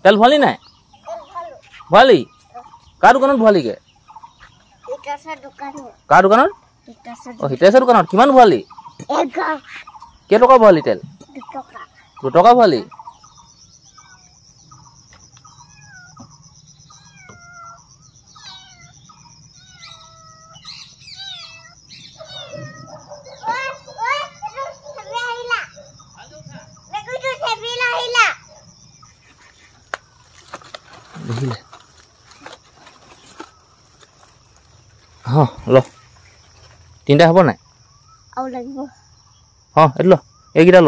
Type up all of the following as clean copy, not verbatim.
তেল ভৰালি নাই? ভৰালি? কাৰ দোকানত ভৰালিগে? কাৰ দোকানত? হিতেশৰ দোকানত। কিমান ভৰালি? কেইটকা ভৰালি তেল? 2 টকা ভৰালি? ল 3টা হ'ব নাই? এইটো ল, এইকেইটা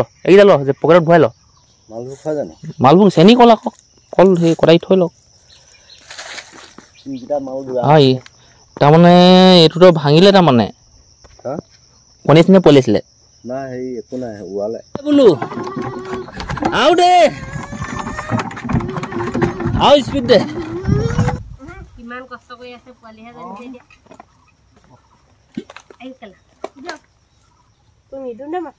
ল, যে পকেটত ভৰাই ল। মালভোগ খোৱা জানো? মালভোগ চেনি কল আকৌ, কল সেই কটাই থৈ লওক। তাৰমানে এইটোতো ভাঙিলে তাৰমানে কণী চিনি পলিছিলে নাই, হেৰি একো নাই, ওৱালে বোলো আও দে, আও স্পীড দে। কিমান কষ্ট কৰি আছে পোৱালিহে জানিছে এতিয়া। আই কেলা যাওক তুমি দুনে মা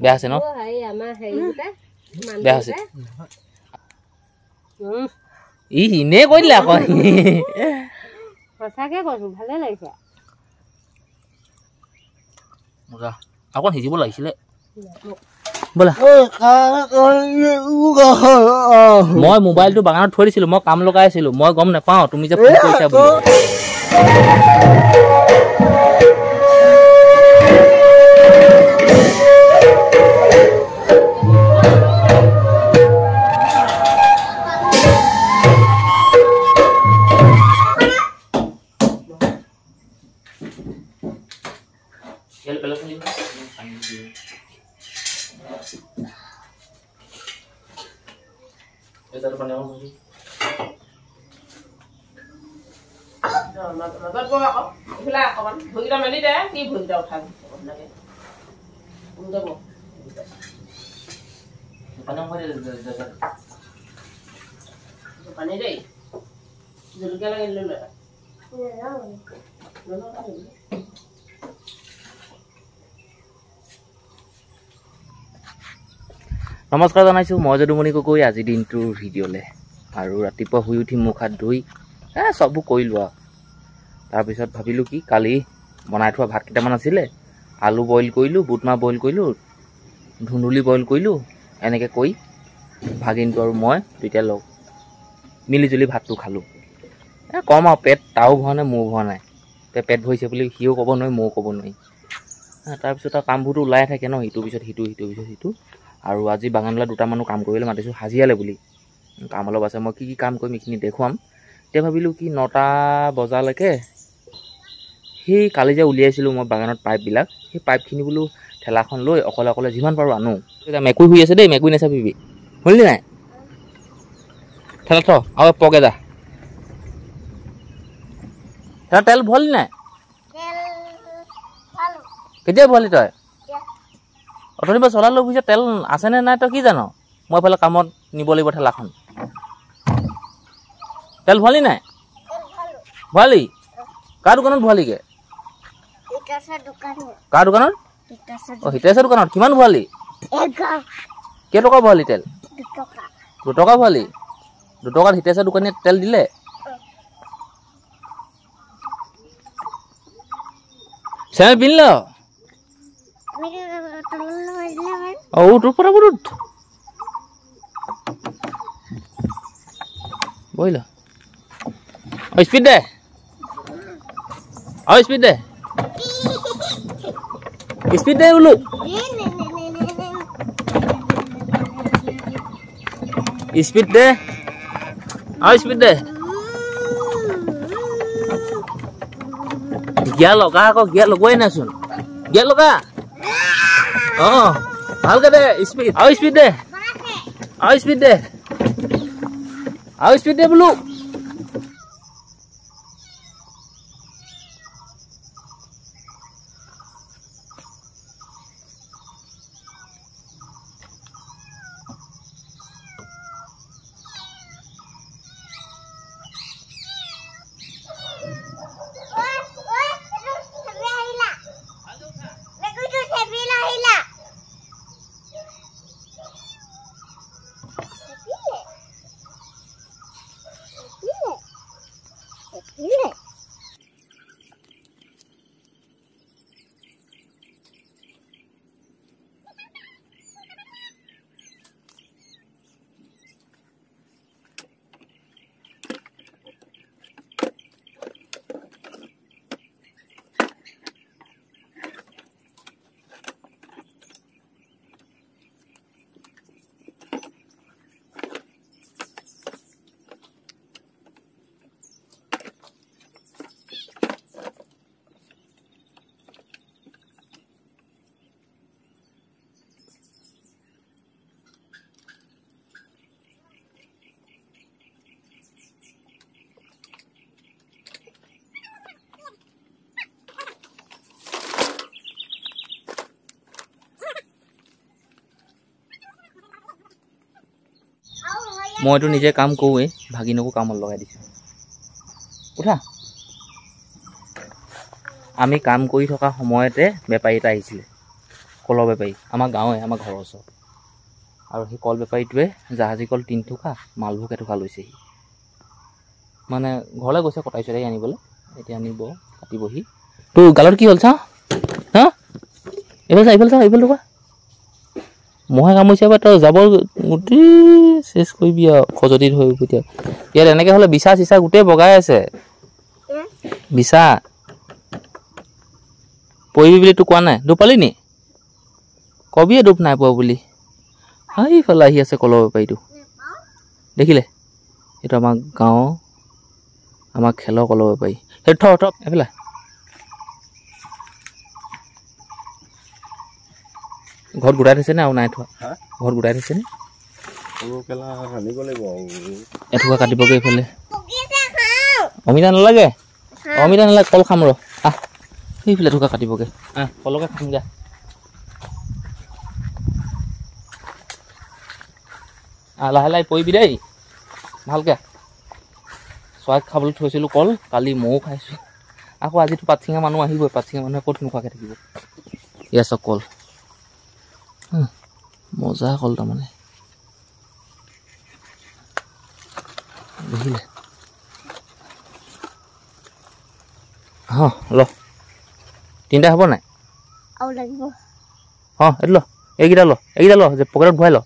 বেয়া আছে ন? হেৰি আমাৰ হেৰিটা বেয়া হৈছে। ই ইনে কৈ দিলে আকৌ। সঁচাকে কৈছো, ভালে লাগিছে। আকৌ সিজিব লাগিছিলে। ব'লা। মই মোবাইলটো বাগানত থৈ দিছিলো, মই কাম লগাই আছিলো, মই গম নাপাওঁ তুমি যে ফোন কৰিছা বুলি। পানী দেই জলকীয়া লাগে লৈ লয়। নমস্কাৰ জনাইছোঁ, মই যদুমণি গগৈ। আজিৰ দিনটোৰ ভিডিঅ'লৈ আৰু ৰাতিপুৱা শুই উঠি মুখ হাত ধুই চববোৰ কৰিলোঁ আৰু তাৰপিছত ভাবিলোঁ কি কালি বনাই থোৱা ভাত কেইটামান আছিলে, আলু বইল কৰিলোঁ, বুটমাহ বইল কৰিলোঁ, ধুন্দুলি বইল কৰিলোঁ, এনেকৈ কৰি ভাগিনটো আৰু মই দুইটা লগ মিলিজুলি ভাতটো খালোঁ। কম আৰু পেট তাও ভৰা নাই, মোৰ ভৰা নাই। পেট ভৰিছে বুলি সিও ক'ব নোৱাৰি, ময়ো ক'ব নোৱাৰি। তাৰপিছত আৰু কামবোৰতো ওলাই থাকে ন, ইটোৰ পিছত সিটো, সিটোৰ পিছত সিটো। আৰু আজি বাগানলৈ 2টা মানুহ কাম কৰিবলৈ মাতিছোঁ, হাজিৰালে বুলি। কাম অলপ আছে, মই কি কি কাম কৰিম এইখিনি দেখুৱাম। এতিয়া ভাবিলোঁ কি 9টা বজালৈকে সেই কালি যে উলিয়াইছিলোঁ মই বাগানত পাইপবিলাক, সেই পাইপখিনি বোলো ঠেলাখন লৈ অকলে অকলে যিমান পাৰোঁ আনো। এতিয়া মেকুৰী শুই আছে দেই, মেকুৰী নাচাপিবি, শুনিলি নাই? ঠেলা থ আৰু পকে যা। ঠেলা তেল ভৰালি নাই? কেতিয়া ভৰালি তই? অথনি পৰা চলালোঁ বুজিছে, তেল আছেনে নাই তই কি জান? মই এইফালে কামত নিব লাগিব ঠেলাখন। তেল ভৰালি নাই? ভৰালি? কাৰ দোকানত ভৰালিগে? কাৰ দোকানত? হিতেশৰ দোকানত। কিমান ভৰালি? কেইটকা ভৰালি তেল? 2 টকা ভৰালি? 2 টকাত হিতেশৰ দোকানীয়ে তেল দিলে? চেনেল পিন্ধিল? তোৰ পৰা বুট বহিল। স্পীড দে, স্পীড দে, স্পীড দে বোলো। স্পীড দে, স্পীড দে। গিয়াৰ লগা আকৌ, গিয়াৰ লগোৱাই নাইচোন। গিয়াৰ লগা। ভালকে দে, স্পীড। স্পীড দে, স্পীড দে, স্পীড দে বোলো। মইতো নিজে কাম কৰোঁৱেই, ভাগিনকো কামত লগাই দিছোঁ। উঠা। আমি কাম কৰি থকা সময়তে বেপাৰী এটা আহিছিলে, কলৰ বেপাৰী, আমাৰ গাঁৱে, আমাৰ ঘৰৰ ওচৰত। আৰু সেই কল বেপাৰীটোৱে জাহাজী কল 3 থোকা, মালভোগ 1 থোকা লৈছেহি। মানে ঘৰলৈ গৈছে কটাই চটাই আনিবলৈ, এতিয়া আনিব, কাটিবহি। তোৰ গালত কি হ'ল চাওঁ? হা? এইফালে চা, এইফালে চা, এইফালে থকা। মহে কামুৰিছে বা তই যাব গোটেই চেচ কৰিবি আৰু খজতি ধৰিব এতিয়া। ইয়াত এনেকৈ হ'লে বিচা চিচা গোটেই বগাই আছে। বিচা পৰিবি বুলি তোক কোৱা নাই? দুখ পালি নি? কবিয়ে দুখ নাই পোৱা বুলি। সেইফালে আহি আছে কলৰ বেপাৰীটো, দেখিলে? এইটো আমাৰ গাঁৱৰ, আমাৰ খেলৰ কলৰ বেপাৰী। সেইটো থ এইফালে। ঘৰত গোটাই থৈছেনে আৰু নাই থোৱা? ঘৰত গোটাই থৈছেনে? এথোকা কাটিবগৈ এইফালে। অমিতা নালাগে, অমিতা নালাগে, কল খাম ৰ। আহ, সেইফালে এথোকা কাটিবগৈ। কলকে খাম যা। লাহে লাহে পৰিবি দেই, ভালকৈ। চৰাইক খাবলৈ থৈছিলোঁ কল, কালি ময়ো খাইছোঁ। আকৌ আজিতো পাতচিঙা মানুহ আহিবই, পাতচিঙা মানুহে ক'ত নোখোৱাকৈ থাকিব। এয়া চব কল, মজা কল তাৰমানে, দেখিলে? ল 3টা হ'ব নাই? এইটো ল, এইকেইটা ল, যে পকেটত ভৰাই ল।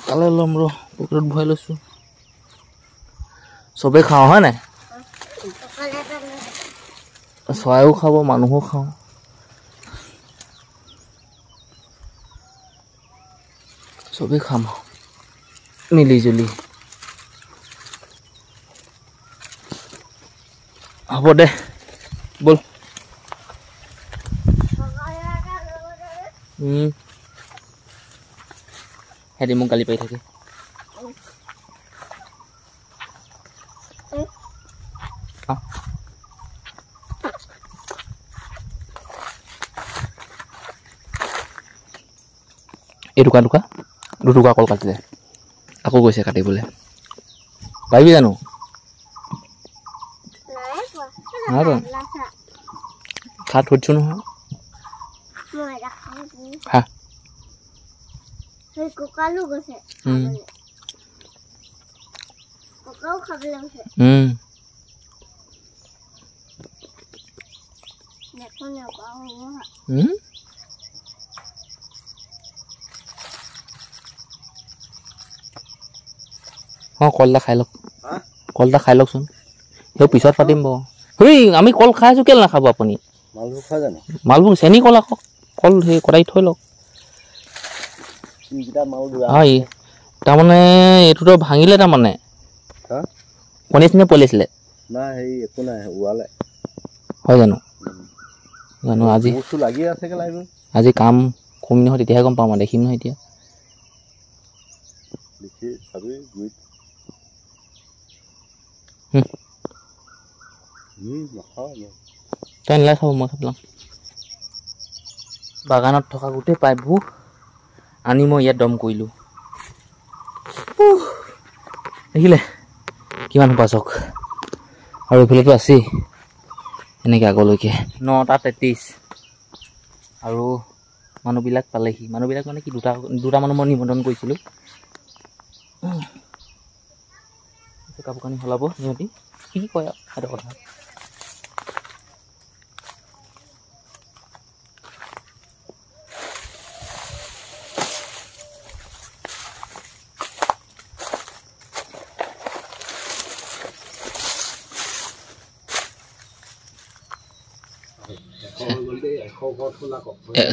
কালে ল'ম ৰ, পকেটত ভৰাই লৈছোঁ। চবেই খাওঁ হয় নাই? চৰাইও খাব, মানুহো খাওঁ। চবেই খাম মিলি জুলি। হ'ব দে, ব'ল। সিহঁতি মোক গালি পাৰি থাকে। এই দুটুকা 2 টুকা কল কাটিলে, আকৌ গৈছে কাটিবলৈ। পাৰিবি জানো? খা থৈছোঁ নহয়। খা। কলটা খাই লওক, কলটা খাই লওকচোন, সেই পিছত পাতিম বাৰু। আমি কল খাই আছোঁ, কেলৈ নাখাব আপুনি? মালভোগ খাই জানো? মালভোগ চেনি কল আকৌ, কল সেই কটাই থৈ লওক। তাৰমানে এইটোতো ভাঙিলে, তাৰমানে কণী চনি পলিছিলে। একো নাই, ওলালে। হয় জানো? জানো আজি কাম কমি নহয়, তেতিয়াহে গম পাম আৰু, দেখিম নহয় এতিয়া। তই নালাগে খাব, মই খাব। বাগানত থকা গোটেই পাইপবোৰ আনি মই ইয়াত দম কৰিলোঁ। দেখিলে কিমান সোপা চক, আৰু এইফালেতো আছেই এনেকৈ আগলৈকে। 9টা 33 আৰু মানুহবিলাক পালেহি। মানুহবিলাক মানে কি, দুটা মানুহ মই নিমন্ত্ৰণ কৰিছিলোঁ। কাপোৰ কানি সলাব সিহঁতি, কি কয় আৰু সেইটো কথা।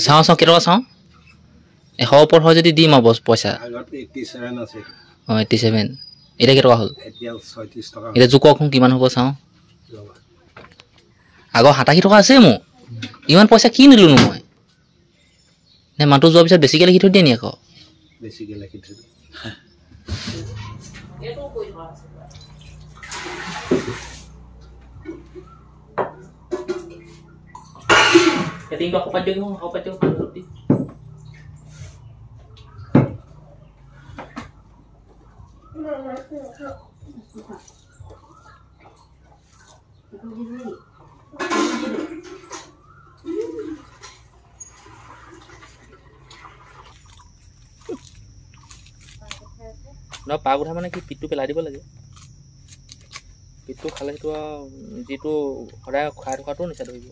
চাওঁ কেইটকা চাওঁ, 100 ওপৰত হয় যদি দিম আৰু পইচা। 87। এতিয়া কেইটকা হ'ল? এতিয়া জোককচোন কিমান হ'ব চাওঁ। আগৰ 87 টকা আছে মোৰ। ইমান পইচা কি নিলোনো মই? নে মাহটো যোৱাৰ পিছত বেছিকৈ লিখি থৈ দিয়ে নি আকৌ? Keting kok apa aja nanti. Nah, পাক উঠা মানে কি পিঠটো পেলাই দিব লাগে পিঠটো খালে সেইটো যিটো সদায় খাই থকাটো নিচা ধৰিব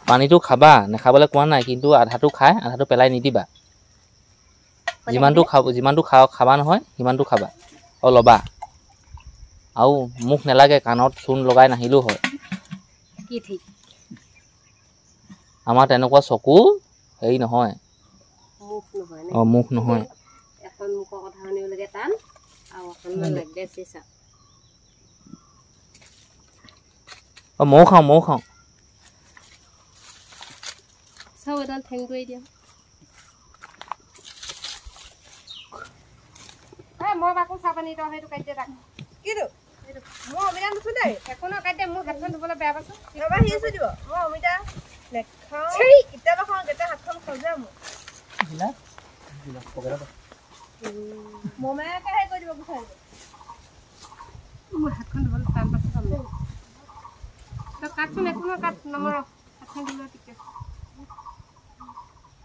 পানীটো খাবা নেখাবলৈ কোৱা নাই কিন্তু আধাটো খাই আধাটো পেলাই নিদিবা যিমানটো খাবা নহয় সিমানটো খাবা আৰু ল'বা আৰু মুখ নেলাগে কাণত চূণ লগাই নাহিলেও হয় কি ঠিক আমাৰ তেনেকুৱা চকু হেৰি নহয় মুখ নহয় এখন মুখৰ কথা শুনিবলৈকে টান আৰু এখন লাগে চিচা ময়ো খাওঁ চাও এডাল ঠেং কৰি দিয়া মই বাকো চাহ পানী তই সেইটো কাটি ৰাখ কিটো মই অমিতা নুচো দেই একোনো কাটি মোৰ হাতখন ধুবলৈ বেয়া পাইছো ৰবা হিছো দিব মই অমিতা নেখাও কেতিয়াবা খাওঁ যেতিয়া হাতখন খজে মোৰ মমাকে হেৰি কৰি দিব বিচাৰিছো মোৰ হাতখন ধুবলৈ টান পাইছো তই কাটচোন একোনো কাট নমৰ হাতখন ধুবলৈ ঠিকে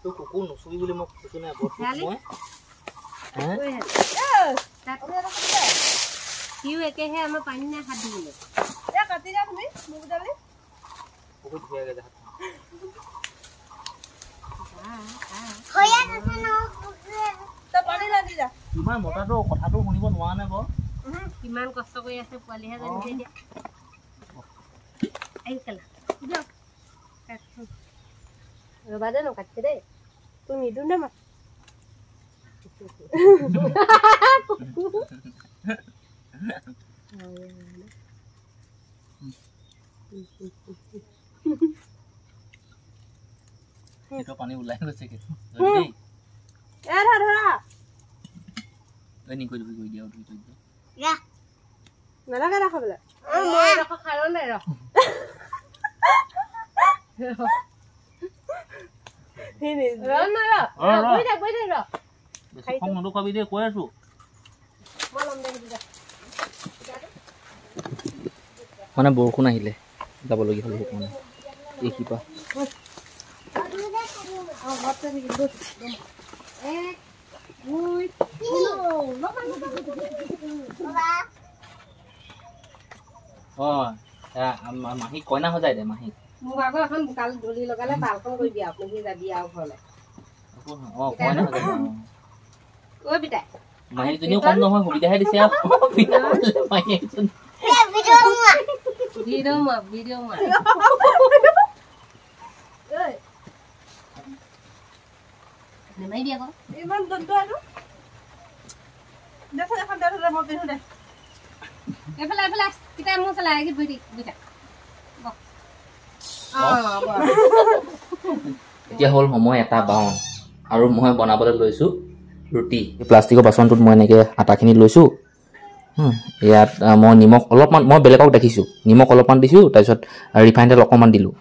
তো কুকুৰ নুচুবি বুলি মোক কৈছো নাই বহুত মই সিও একেহে আমাৰ পানী নাই হাত দিবলৈ কাটি দিয়া তুমি মোক যাবি বহুত ধুনীয়াকৈ দেখা তোমাৰ মতাটো কথাটো শুনিব নোৱাৰা নাই বৰ কিমান কষ্ট কৰি আছে পোৱালিহে জানিছে এতিয়া ৰবা দে নকাটছে দেই তোৰ নিদো নে মা সেইটো পানী ওলাই গৈছে কি নি কৰি দিয়া নালাগে ৰাখাবলৈ মই ৰাখ খাৰ নাই ৰখ মানে বৰষুণ আহিলে যাবলগীয়া হ'ল সেইকাৰণে এইখিপা মাহী কইনা হৈ যায় দে মাহী মোক আকৌ এখন বোকাল ধূলি লগালে বালখন কৰি দিয়া আপুনি যাবি আৰু ঘৰলৈ কইনা হৈ যায় ঐ পিতাই মাহীজনীও কম নহয় সুবিধাহে দিছে ইমান দন্ত আৰু দেখোন এখন দে মই পিন্ধো দে এফালে পিতাই মোৰ চালে আহি বহি পিতাই এতিয়া হ'ল সময় এটা বাওঁ আৰু মই বনাবলৈ লৈছোঁ ৰুটি প্লাষ্টিকৰ বাচনটোত মই এনেকৈ আটাখিনি লৈছোঁ ইয়াত মই নিমখ অলপমান মই বেলেগক দেখিছোঁ নিমখ অলপমান দিছোঁ তাৰপিছত ৰিফাইন তেল অকণমান দিলোঁ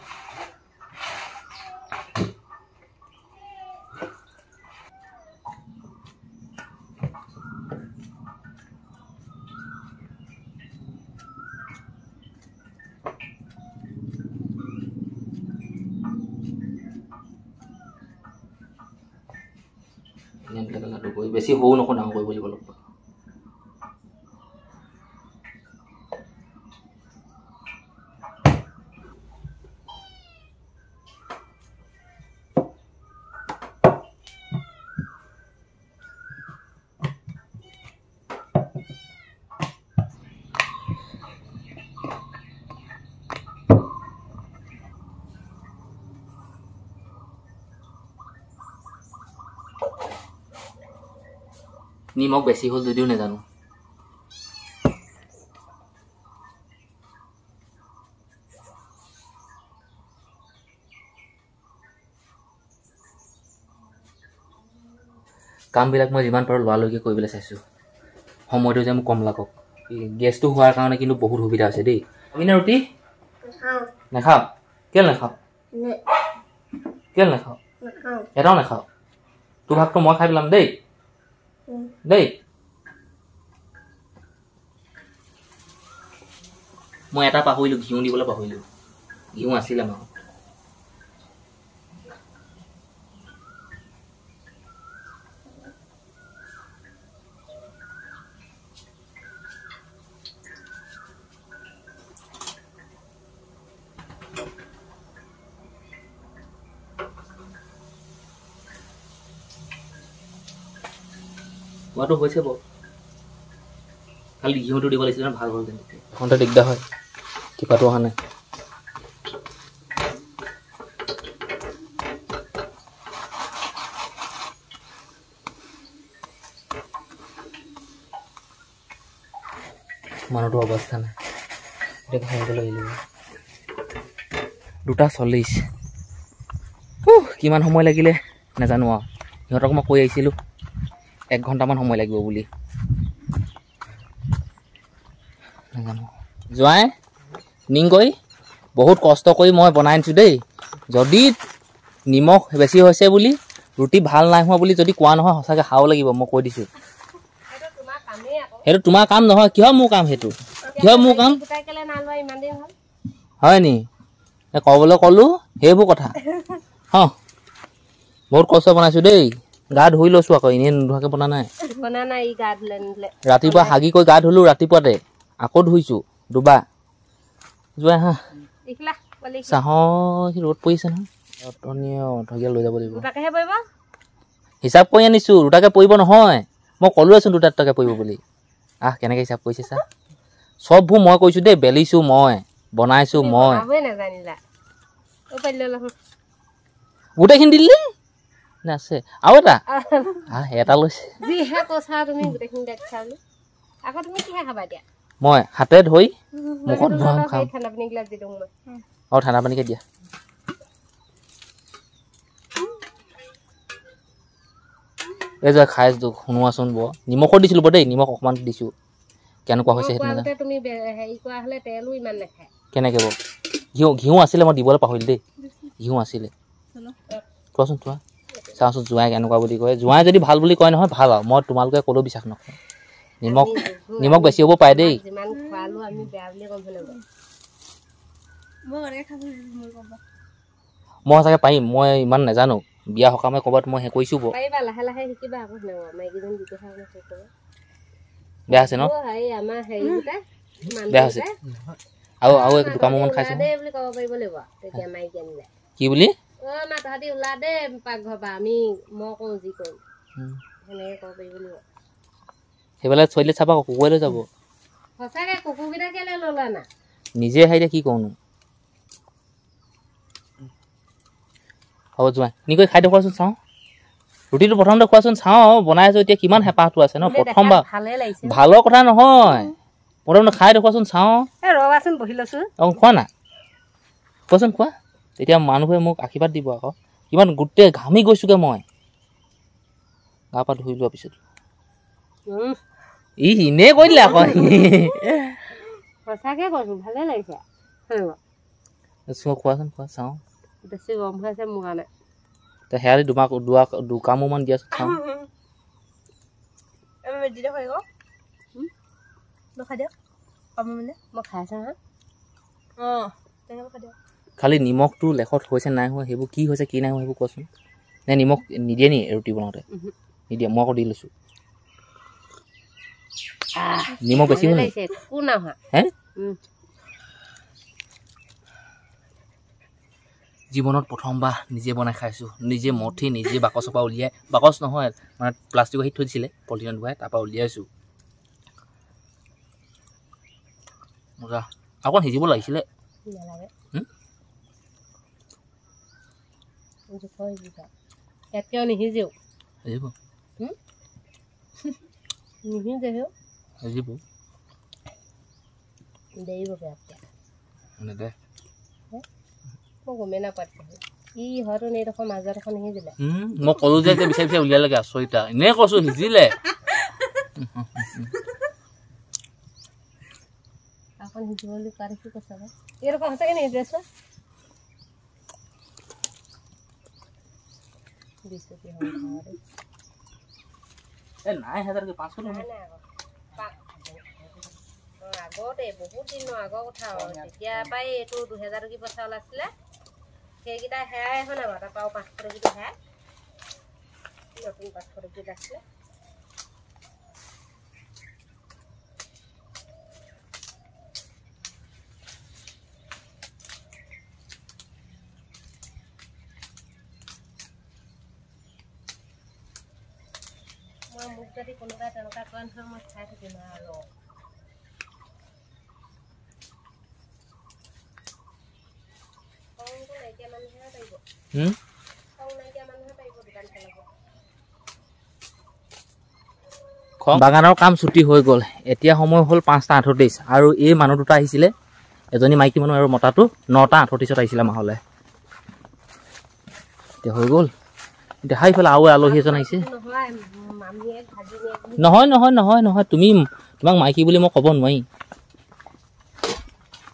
লাডু কৰি বেছি সৰু নকওঁ ডাঙৰ কৰিব লাগিব অলপ নিমখ বেছি হ'ল যদিও নাজানো কামবিলাক মই যিমান পাৰোঁ লৰালৰিকৈ কৰিবলৈ চাইছোঁ সময়টো যে মোক কম লাগক গেছটো হোৱাৰ কাৰণে কিন্তু বহুত সুবিধা হৈছে দেই আমিনা ৰুটি নাখাওঁ কেলে নাখাওঁ কেলে নাখাওঁ এটাও নাখাওঁ তোৰ ভাগটো মই খাই পেলাম দেই দেই মই এটা পাহৰিলোঁ ঘিউ দিবলৈ পাহৰিলোঁ ঘিউ আছিলে মাহত হোৱাটো হৈছে বাৰু খালি ঘিউটো দিব লাগিছিলে ভাল হ'ল যেন এখনতে দিগদাৰ হয় টিপাটো অহা নাই মানুহটোৰ অৱস্থা নাই এতিয়া খাবলৈ আহিলোঁ 2:40 কিমান সময় লাগিলে নাজানো আৰু সিহঁতক মই কৈ আহিছিলোঁ 1 ঘণ্টামান সময় লাগিব বুলি নাজানো জোৱাই নিংকৈ বহুত কষ্ট কৰি মই বনাই আনিছোঁ দেই যদি নিমখ বেছি হৈছে বুলি ৰুটি ভাল নাই হোৱা বুলি যদি কোৱা নহয় সঁচাকৈ খাব লাগিব মই কৈ দিছোঁ সেইটো তোমাৰ কাম নহয় কিয় মোৰ কাম সেইটো কিয় মোৰ কাম হয় নি ক'বলৈ ক'লোঁ সেইবোৰ কথা বহুত কষ্ট বনাইছোঁ দেই গা ধুই লৈছোঁ আকৌ এনেই নোধোৱাকৈ বনা নাই ৰাতিপুৱা হাগি কৈ গা ধুলোঁ ৰাতিপুৱাতে আকৌ ধুইছোঁ দুবাৰ যোৱা হা চাহৰ ৰ'দ পৰিছে নহয় লৈ যাব লাগিব হিচাপ কৰি আনিছোঁ 2টাকৈ পৰিব নহয় মই ক'লোৱেচোন 2টাকৈ পৰিব বুলি কেনেকৈ হিচাপ কৰিছে চা চববোৰ মই কৈছোঁ দেই বেলিছোঁ মই বনাইছোঁ মই গোটেইখিনি দিলি নে আছে আৰু এটা লৈছে মই হাতে ধুই মুখত ভৰাম খাম আৰু ঠাণ্ডা পানীকে দিয়া এই যে খাই শুনোৱাচোন বৰ নিমখত দিছিলোঁ বাৰু দেই নিমখ অকণমান দিছোঁ কেনেকুৱা হৈছে কেনেকৈ বাৰু ঘিউ আছিলে মই দিবলৈ পাহৰিলোঁ দেই ঘিউ আছিলে কোৱাচোন চোৱা চাওঁচোন জোঁৱাই কেনেকুৱা বুলি কয় জোঁৱাই যদি ভাল বুলি কয় নহয় ভাল আৰু মই তোমালোকে ক'লেও বিশ্বাস নকৰোঁ নিমখ বেছি হ'ব পাৰে দেই মই সঁচাকৈ পাৰিম মই ইমান নাজানো বিয়া সকামে ক'ৰবাত মই কৰিছোঁ বাৰু বেয়া হৈছে ন বেয়া হৈছে আৰু দুকামমান খাইছোঁ কি বুলি সেইফালে চলিলে চাবা কুকুৰে লৈ যাব নিজে খাই দিয়ে কি কৰোঁনো হ'ব যোৱা নিকৈ খাই দেখুৱাচোন চাওঁ ৰুটিটো প্ৰথমতে খোৱাচোন চাওঁ বনাই আছোঁ এতিয়া কিমান হেঁপাহটো আছে ন প্ৰথমবাৰ ভালৰ কথা নহয় প্ৰথমতে খাই দেখুৱাচোন চাওঁ খোৱা না কোৱাচোন খোৱা তেতিয়া মানুহে মোক আশীৰ্বাদ দিব আকৌ কিমান গোটেই ঘামি গৈছোঁগৈ মই গা পা ধুই লোৱাৰ পিছত এনেই কৈ দিলে আকৌ খোৱাচোন খোৱা চাওঁ সেয়া দুকামোমান দিয়াচোন চাওঁ খালি নিমখটো লেখত হৈছে নাই হোৱা সেইবোৰ কি হৈছে কি নাই হোৱা সেইবোৰ কোৱাচোন নে নিমখ নিদিয়ে নি ৰুটি বনাওঁতে নিদিয়ে মই আকৌ দি লৈছোঁ নিমখ বেছি হ'ল হে জীৱনত প্ৰথমবাৰ নিজে বনাই খাইছোঁ নিজে মঠি নিজে বাকচৰ পৰা উলিয়াই বাকচ নহয় মানে প্লাষ্টিক আহি থৈ দিছিলে পলিথিনত ভৰাই তাৰপৰা উলিয়াইছোঁ মজা অকণ সিজিব লাগিছিলে মই ক'লো যে বিচাৰি বিচাৰি উলিয়ালেগে আচৰিতা এনেই কৈছোঁ সিজিলে এখন হিজুলি কারে কি কথা বা এরকম আছে কেন ড্রেস দিছে কি হবে আরে এ নাই 1500 না আগতে বহুত দিন আগৰ কথা তেতিয়া পাই এটো 2000 টকা পইচা ওলাছিলে সেইকিটা হেয়াই এখন আবার তাও 500 টকা হে নতুন 500 টকা আছে মই মুখ যদি কোনোবা তেনেকা কয় নহয় মই খাই থাকিম আৰু বাগানৰ কাম ছুটি হৈ গ'ল এতিয়া সময় হ'ল 5:38 আৰু এই মানুহ দুটা আহিছিলে এজনী মাইকী মানুহ আৰু মতাটো 9:38 আহিছিলে মাহলে এতিয়া হৈ গ'ল এতিয়া হাইফালে আৰু আলহী এজন আহিছে নহয় নহয় নহয় নহয় তুমি তোমাক মাইকী বুলি মই ক'ব নোৱাৰি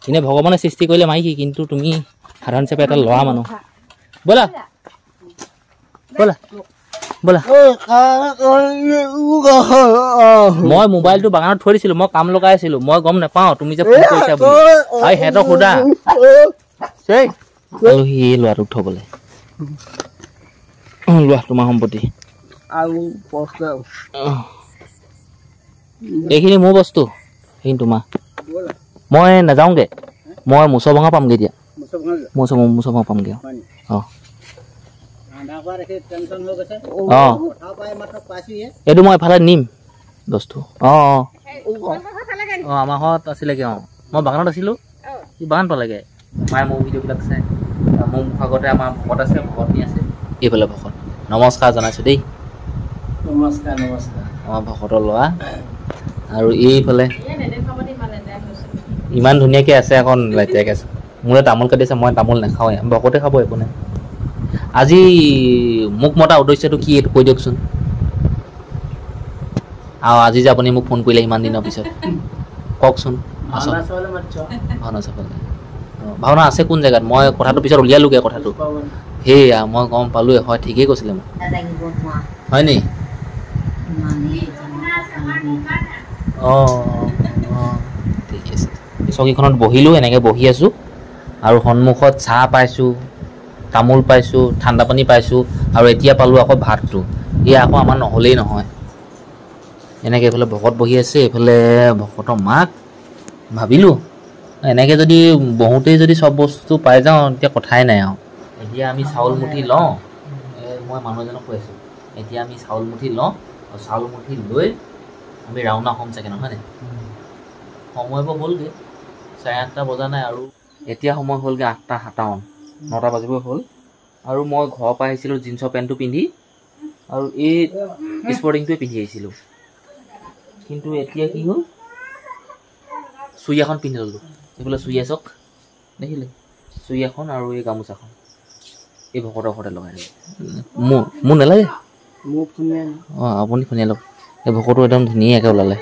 এনে ভগৱানে সৃষ্টি কৰিলে মাইকী কিন্তু তুমি সাধাৰণ হিচাপে এটা ল'ৰা মানুহ ব'লা ব'লা ব'লা মই মোবাইলটো বাগানত থৈ দিছিলোঁ মই কাম লগাই আছিলোঁ মই গম নাপাওঁ তুমি যে ফোন কৰিছা বুলি আৰু সিহঁতক সোধা আলহী এই ল'ৰাটোক থ'বলৈ লোৱা তোমাৰ সম্পত্তি এইখিনি মোৰ বস্তু সেইখিনি তোমাৰ মই নাযাওঁগৈ মই মুচৰ ভঙা পামগৈ এতিয়া মুচৰ ভঙা পামগৈ অঁ অঁ এইটো মই এফালে নিম বস্তু অঁ অঁ অঁ আমাৰ ঘৰত আছিলেগৈ অঁ মই বাগানত আছিলোঁ বাগান পালেগৈ মায়ে মোৰ ভিডিঅ'বিলাক চাই মোৰ আগতে আমাৰ ভকত আছে ভকতনী আছে এইফালে ভকত নমস্কাৰ জনাইছোঁ দেই নমস্কাৰ নমস্কাৰ আমাৰ ভকতৰ ল'ৰা আৰু এইফালে ইমান ধুনীয়াকৈ আছে এখন লেতেৰাকৈ আছে মোৰে তামোল কাটিছে মই তামোল নাখাওঁৱে ভকতে খাব একো নাই আজি মোক মতা উদ্দেশ্যটো কি এইটো কৈ দিয়কচোন আৰু আজি যে আপুনি মোক ফোন কৰিলে ইমান দিনৰ পিছত কওকচোন ভাওনা চাবলৈ ভাওনা আছে কোন জেগাত মই কথাটো পিছত উলিয়ালোগৈ কথাটো সেয়া মই গম পালোঁ হয় ঠিকেই কৈছিলে মোক হয় নি অঁ অঁ ঠিক আছে চকীখনত বহিলোঁ এনেকৈ বহি আছোঁ আৰু সন্মুখত চাহ পাইছোঁ তামোল পাইছোঁ ঠাণ্ডা পানী পাইছোঁ আৰু এতিয়া পালোঁ আকৌ ভাতটো এয়া আকৌ আমাৰ নহ'লেই নহয় এনেকৈ এইফালে ভকত বহি আছে এইফালে ভকতৰ মাক ভাবিলোঁ এনেকৈ যদি বহুতেই যদি চব বস্তু পাই যাওঁ তেতিয়া কথাই নাই আৰু এতিয়া আমি চাউল মুঠি লওঁ মই মানুহ এজনক কৈ আছোঁ এতিয়া আমি চাউল মুঠি লওঁ আৰু চাউল মুঠি লৈ আমি ৰাওনা হ'ম চাগে নহয় নে সময়বোৰ হ'লগৈ 8:30 বজা নাই আৰু এতিয়া সময় হ'লগৈ 8:57 9টা বাজিবই হ'ল আৰু মই ঘৰৰ পৰা আহিছিলোঁ জিন্সৰ পেণ্টটো পিন্ধি আৰু এই স্পৰ্টিংটোৱে পিন্ধি আহিছিলোঁ কিন্তু এতিয়া কি হ'ল চুই এখন পিন্ধি ল'লোঁ এইফালে চুই আছক দেখিলে চুই এখন আৰু এই গামোচাখন এই ভকতৰ ঘৰতে লগাই দিলোঁ মোৰ নালাগে অঁ আপুনি শুনিয়ে লওক এই ভকতটো একদম ধুনীয়াকৈ ওলালে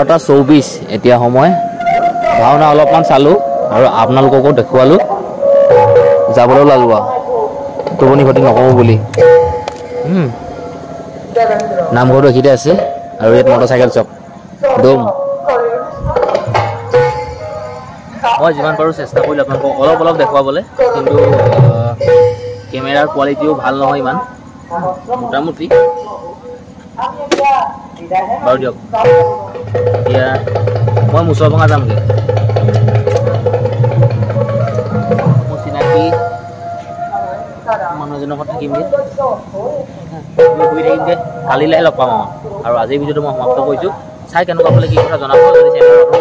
12:24 এতিয়া সময় ভাওনা অলপমান চালোঁ আৰু আপোনালোককো দেখুৱালোঁ যাবলৈ ওলালোঁ আৰু টোপনি ক্ষতি নকৰোঁ বুলি নামঘৰটো এইখিনিতে আছে আৰু ইয়াত মটৰচাইকেল চক দম মই যিমান পাৰোঁ চেষ্টা কৰিলোঁ আপোনালোকক অলপ অলপ দেখুৱাবলৈ কিন্তু কেমেৰাৰ কোৱালিটিও ভাল নহয় ইমান মোটামুটি বাৰু দিয়ক এতিয়া মই মুছলভঙা যামগৈ মোৰ চিনাকি মানুহ এজনৰ ঘৰত থাকিমগৈ ঘূৰি থাকিমগৈ কালিলৈহে লগ পাম আৰু আজিৰ ভিডিঅ'টো মই সমাপ্ত কৰিছোঁ চাই কেনেকুৱা পালে কি কথা জনাব যদি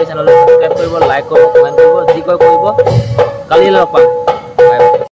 চেনেললৈ ছাবস্ক্ৰাইব কৰিব লাইক কৰিব কমেণ্ট কৰিব যি কয় কৰিব কালিলৈ লগ পাম